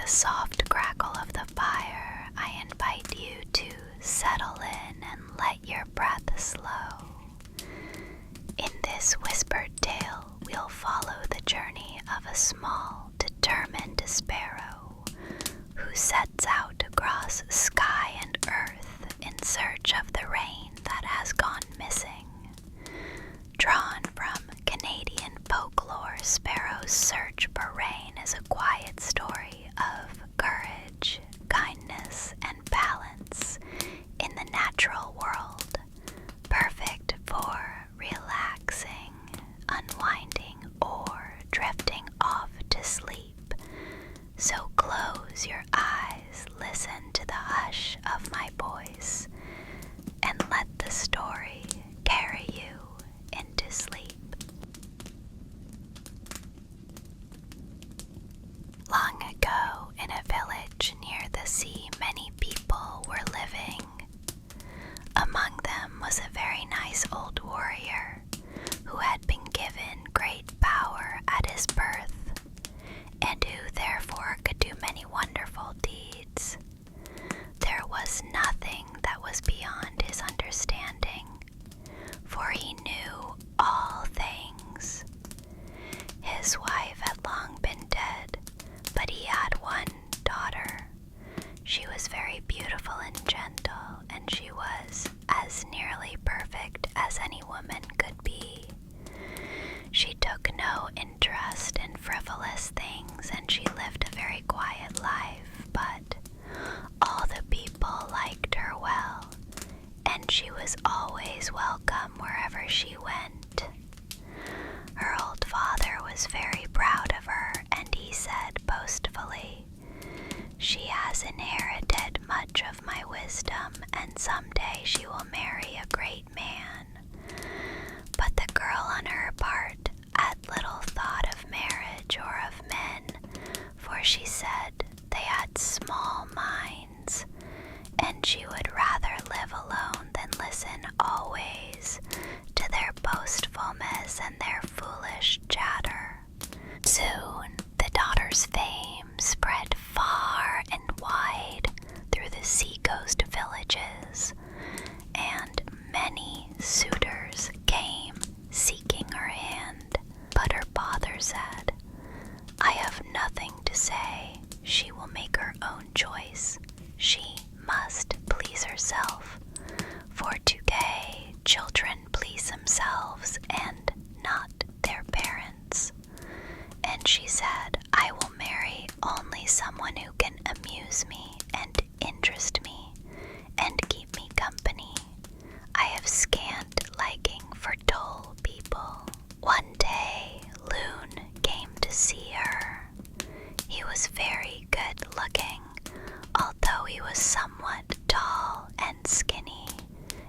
soft crackle of the fire, I invite you to settle in and let your breath slow. In this whispered tale, we'll follow the journey of a small, determined sparrow who sets out across sky and earth in search of the rain that has gone missing. Drawn from Canadian folklore, Sparrow's search for rain is a quiet story of courage, kindness, and balance in the natural world, perfect for relaxing, unwinding, or drifting off to sleep. So close your eyes, listen to the hush of my voice, and let the story carry you into sleep. Long ago, in a village near the sea, many people were living. Among them was a very nice old warrior who had been given great power at his birth, and who therefore could do many wonderful deeds. There was nothing that was beyond his understanding, for he knew all things. His wife had long been dead, but he had one daughter. She was very beautiful and gentle, and she was as nearly perfect as any woman could be. She took no interest in frivolous things, and she lived a very quiet life, but all the people liked her well, and she was always welcome wherever she went. Her old father was very proud of her, and he said boastfully, "She has inherited much of my wisdom, and someday she will marry a great man." But the girl on her part had little thought of marriage or of men, for she said they had small minds, and she would rather live alone than listen always to their boastfulness and their foolish chatter. Soon the daughter's fame spread far and wide through the seacoast villages, and many suitors came seeking her hand. But her father said, "I have nothing to say. She will make her own choice. She must please herself, for today children please themselves and not their parents." And she said, "I will marry only someone who can amuse me and interest me and keep me company. I have scant liking for dull people." One day, Loon came to see her. He was very good looking, although he was somewhat tall and skinny,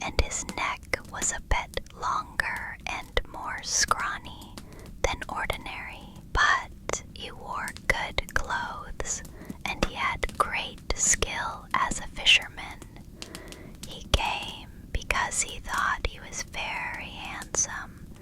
and his neck was a bit longer and more scrawny than ordinary. But he wore good clothes, and he had great skill as a fisherman. He came because he thought he was very handsome,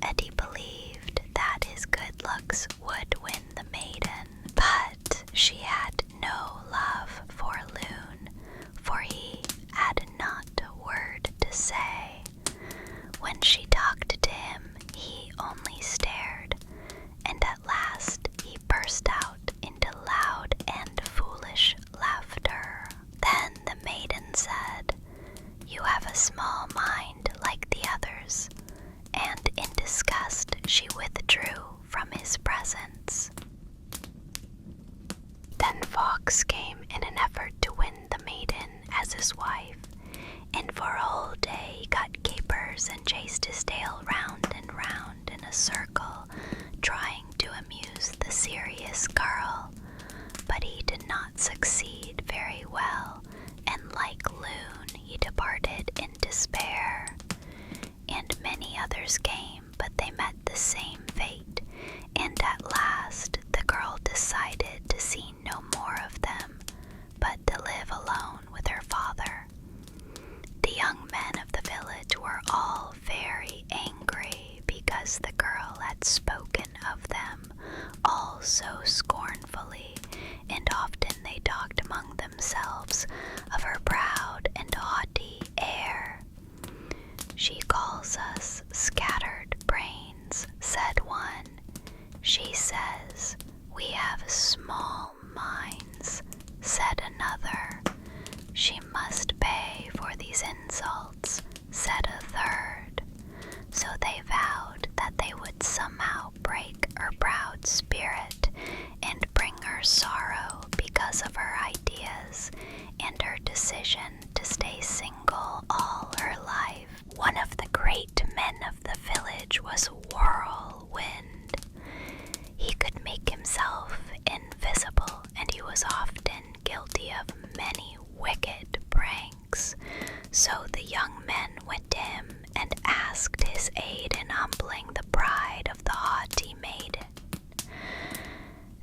and he believed that his good looks would win the maiden. But she had no love for Loon, for he had not a word to say. When she talked to him, he only stared, and at last he burst out into loud and foolish laughter. Then the maiden said, "You have a small mind like the others," and in disgust she withdrew from his presence. Then Fox came in an effort to win the maiden as his wife, and for a whole day he cut capers and chased his tail round and round in a circle, trying to amuse the serious girl. But he did not succeed very well, and like Loon, he departed in despair. And many others came, but they met the same fate, and at last the girl decided to see no more of them, but to live alone with her father. The young men of the village were all very angry because the girl had spoken of them, all so scornfully, and often they talked among themselves of her proud and haughty air. "She calls us scattered brains," said one. "She says we have small minds," said another. "She must pay for these insults," said a third. So they vowed that they would somehow break her proud spirit and bring her sorrow because of her ideas and her decision to stay single all her life. One of the great men of the village was Whirlwind. He could make himself invisible, and he was often guilty of many wicked pranks. So the young men went to him and asked his aid in humbling the pride of the haughty maiden.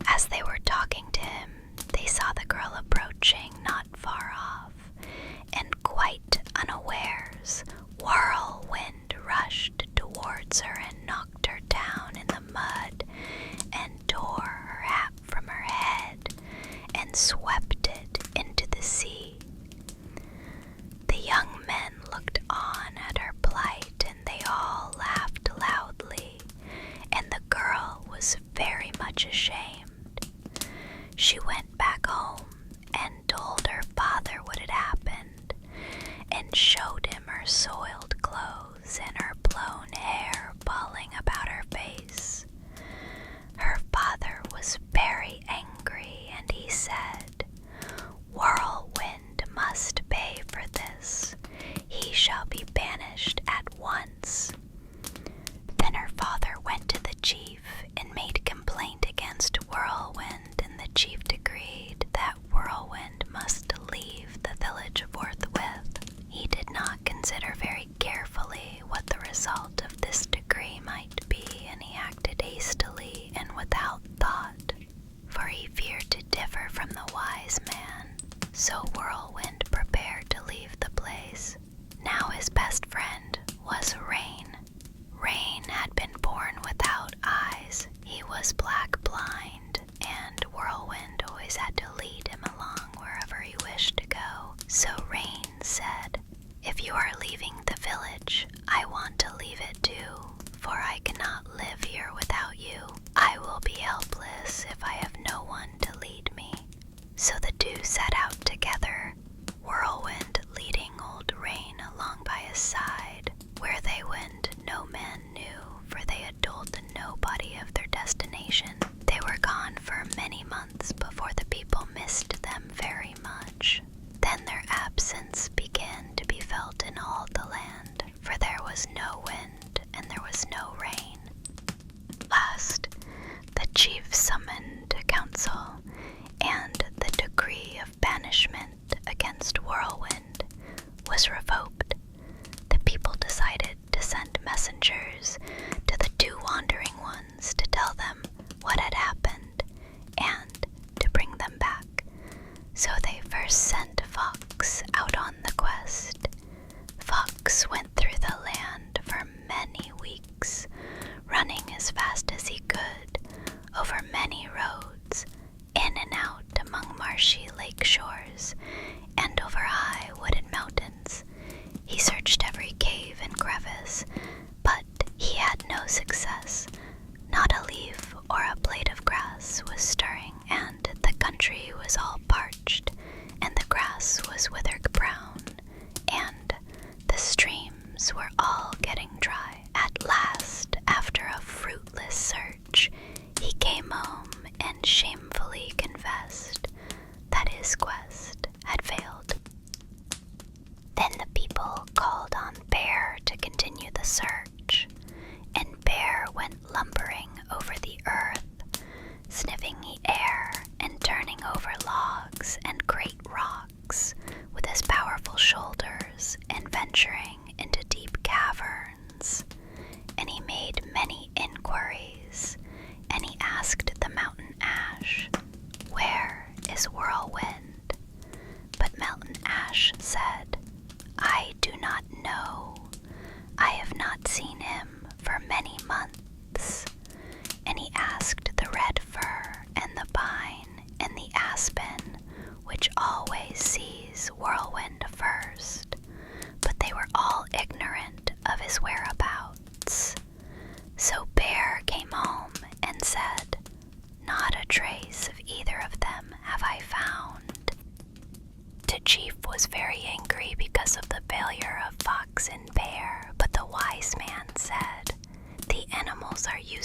As they were talking to him, they saw the girl approaching not far off, and quite unawares, Whirlwind rushed towards her and knocked her down in the mud, and tore her hat from her head, and swept it into the sea. The young men looked on at her plight, and they all laughed loudly, and the girl was very much ashamed. She went back home and told her father what had happened, and showed him her soiled clothes and her blown hair falling about her face. Her father was very angry, and he said, "Whirlwind must pay for this. He shall be banished at once." Then her father went to the chief and made complaint against Whirlwind, and the chief decreed that Whirlwind must leave the village forthwith. He did not consider very carefully what the result of this decree might be, and he acted hastily and without thought, for he feared to differ from the wise man. So Whirlwind prepared to leave the place. Now his best friend was Rain. Rain had been born without eyes. He was black blind, and Whirlwind always had to lead him along wherever he wished to go. So Rain said, "If you are leaving the village, I want to leave it too, for I cannot live here without you. I will be helpless if I have no one to lead me." So the two set out together, Whirlwind leading old Rain along by his side. Where they went, no man knew, for they had told nobody of their destination. They were gone for many months before the people missed them very much. Then their absence began to be felt in all the land, for there was no wind and there was no rain. Last, the chief summoned a council, and the decree of banishment against Whirlwind was revoked. The people decided to send messengers to the two wandering ones to tell them what had happened and to bring them back. So they first sent Fox out on the quest. Fox went through the land for many weeks, running as fast as he could over many roads, in and out among marshy lake shores, and over high wooded mountains. He searched every cave and crevice, but he had no success. Not a leaf or a blade of grass was stirring, and the country was all parched, and the grass was withered brown, and the streams were all getting dry. At last, after a fruitless search, he came home and shamefully confessed that his quest had failed. Then the people called on Bear to continue the search, and Bear went lumbering over the earth, sniffing the air and turning over logs and great rocks with his powerful shoulders, and venturing into deep caverns. And he made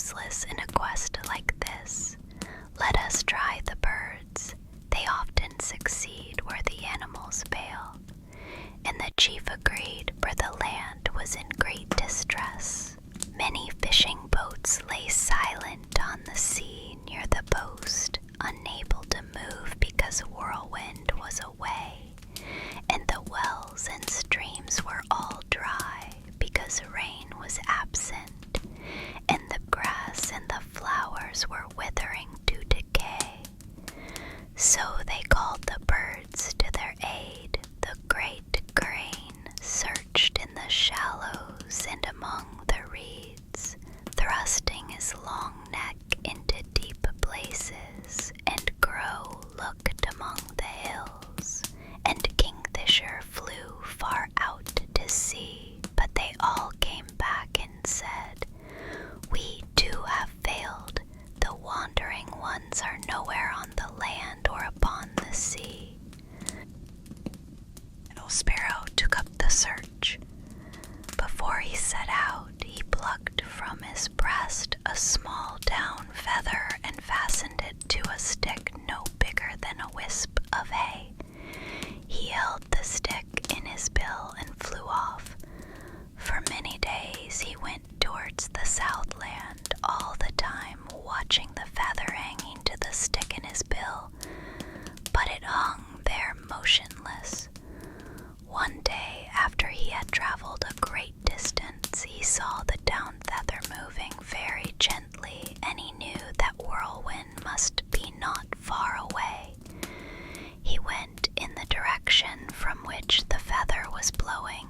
useless in a quest like this. Let us try the birds. They often succeed where the animals fail. And the chief agreed, for the land was in great distress. Many fishing boats lay silent on the sea near the coast, unable to move because a whirlwind was away, and the wells and streams were all dry because rain was absent, and the grass and the flowers were withering to decay. So they called the birds to their aid. The great crane searched in the shallows and among the reeds, thrusting his long neck into deep places, and crow looked among the hills, and kingfisher flew far out to sea. But they all came back and said, "We too have failed. The wandering ones are nowhere on the land or upon the sea." Sparrow took up the search. Before he set out, he plucked from his breast a small down feather and fastened it to a stick no bigger than a wisp of hay. He held the stick in his bill and flew off. For many days he went towards the Southland, all the time watching the feather hanging to the stick in his bill, but it hung there motionless. One day, after he had traveled a great distance, he saw the down feather moving very gently, and he knew that whirlwind must be not far away. He went in the direction from which the feather was blowing.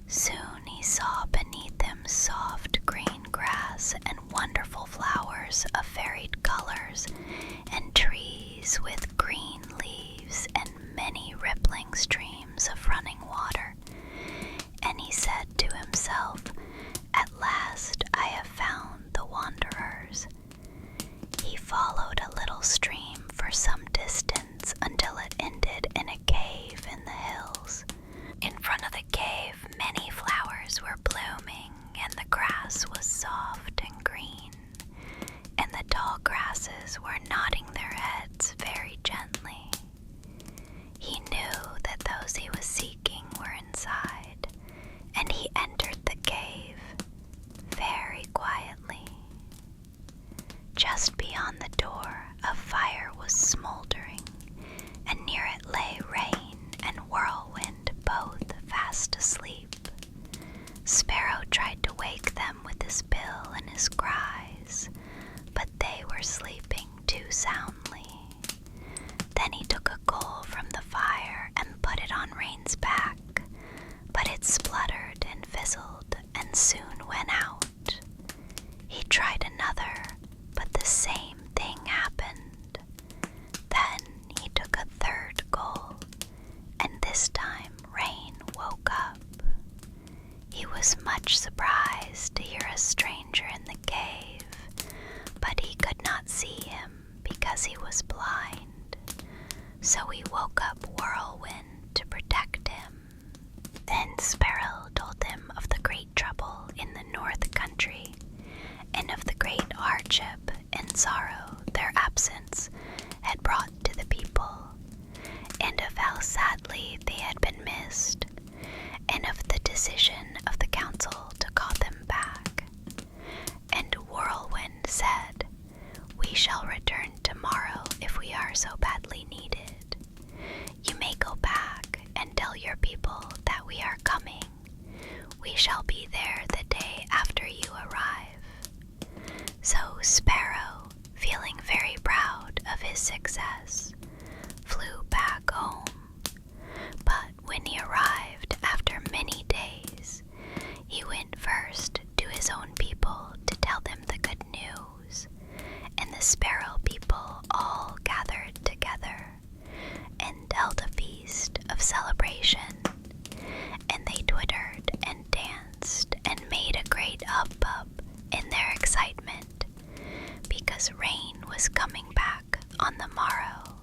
Soon he saw beneath him soft green grass and wonderful flowers of varied colors, and trees with green leaves and many rippling streams of running water. And he said to himself, "At last I have found the wanderers." He followed a little stream for some distance until it ended in a cave in the hills. In front of the cave, many flowers were blooming, and the grass was soft and green, and the tall grasses were nodding their heads very gently. He knew that those he was seeking were inside, and he entered the cave very quietly. Just beyond the door, a fire was smoldering, and near it lay Rain and Whirlwind, both fast asleep. Sparrow tried to wake them with his bill and his cries, but they were sleeping too soundly. Then he took a coal from the fire and put it on Rain's back, but it spluttered and fizzled and soon went out. He tried another, but the same thing happened. Then he took a third coal, and this time Rain woke up. He was much surprised to hear a stranger in the cave, but he could not see him because he was blind. So he woke up Whirlwind to protect him. Then Sparrow told him of the great trouble in the north country, and of the great hardship and sorrow their absence had brought to the people, and of how sadly they had been missed, and of the decision of the council to call them back. And Whirlwind said, "We shall return tomorrow if we are so badly needed. You may go back and tell your people that we are coming. We shall be there the day after you arrive." So Sparrow, feeling very proud of his success, flew back home. But when he arrived after many days, he went first to his own people to tell them the good news, and the Sparrow people all gathered together and held a feast of celebration, and they twittered and danced and made a great hubbub in their excitement, because Rain was coming back on the morrow.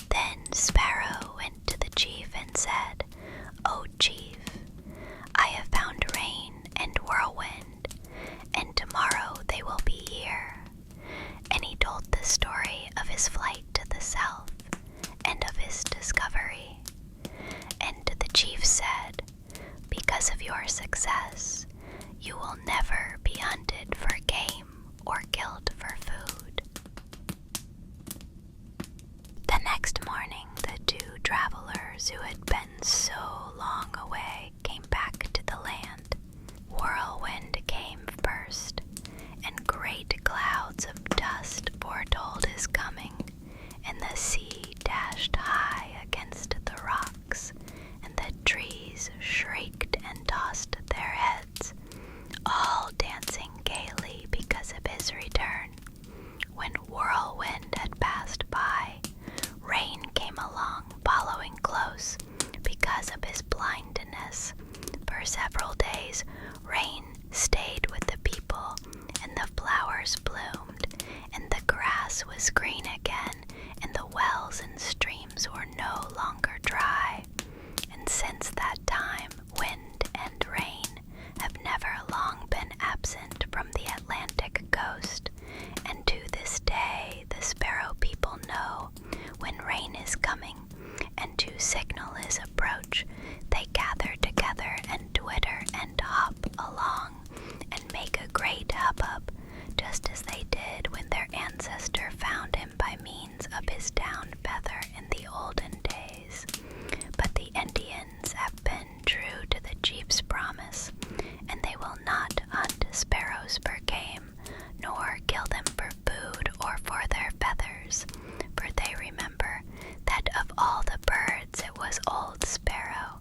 Then Sparrow went to the chief and said, "O chief, I have found Rain and Whirlwind, and tomorrow they was green again, and the wells and streams were no longer dry. And since that time, wind and rain have never long been absent from the Atlantic coast, and to this day the Sparrow people know when rain is coming, and to signal his approach, they gather together and twitter and hop along and make a great hubbub, just as they did when their ancestor found him by means of his down feather in the olden days. But the Indians have been true to the chief's promise, and they will not hunt sparrows for game, nor kill them for food or for their feathers, for they remember that of all the birds it was old Sparrow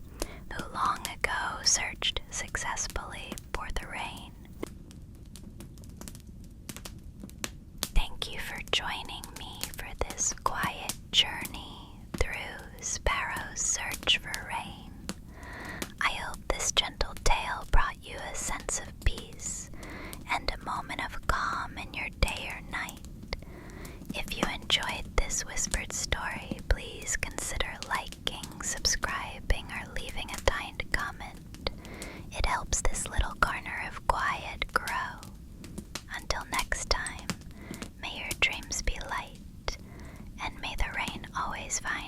who long ago searched successfully for the rain. Thank you for joining me for this quiet journey through Sparrow's search for rain. I hope this gentle tale brought you a sense of peace and a moment of calm in your day or night. If you enjoyed this whispered story, please consider liking, subscribing, or leaving a kind comment. It helps this little corner of quiet grow. Until next time, may your dreams be light, and may the rain always find